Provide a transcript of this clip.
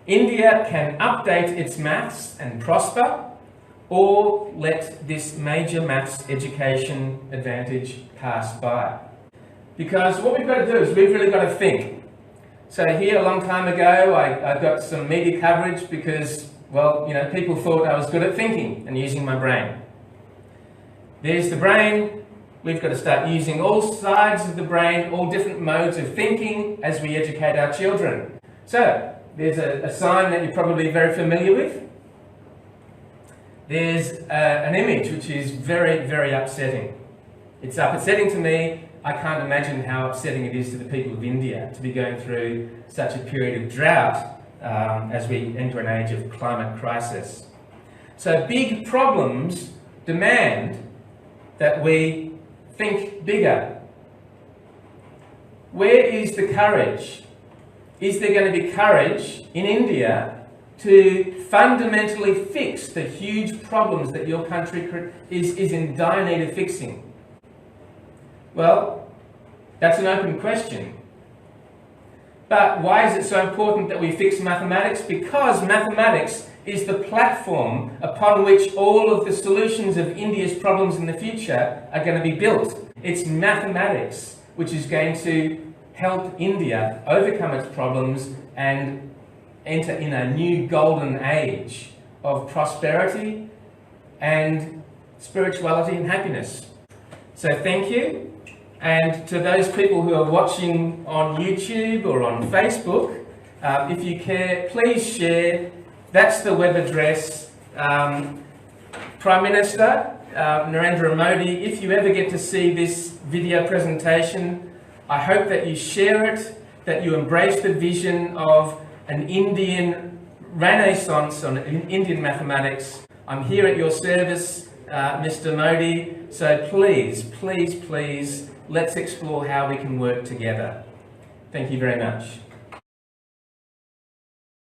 India can update its maths and prosper, or let this major maths education advantage pass by. Because what we've got to do is we've really got to think. So here a long time ago I got some media coverage because, well, you know, people thought I was good at thinking and using my brain. There's the brain. We've got to start using all sides of the brain, all different modes of thinking as we educate our children. So there's a sign that you're probably very familiar with. There's an image which is very, very upsetting. It's upsetting to me. I can't imagine how upsetting it is to the people of India to be going through such a period of drought as we enter an age of climate crisis. So big problems demand that we think bigger. Where is the courage? Is there going to be courage in India to fundamentally fix the huge problems that your country is in dire need of fixing? Well, that's an open question. But why is it so important that we fix mathematics? Because mathematics is the platform upon which all of the solutions of India's problems in the future are going to be built. It's mathematics which is going to help India overcome its problems and enter in a new golden age of prosperity and spirituality and happiness. So thank you. And to those people who are watching on YouTube or on Facebook, if you care, please share. That's the web address. Prime Minister Narendra Modi, if you ever get to see this video presentation, I hope that you share it, that you embrace the vision of an Indian renaissance on Indian mathematics. I'm here at your service, Mr. Modi, so please, please, please, let's explore how we can work together. Thank you very much.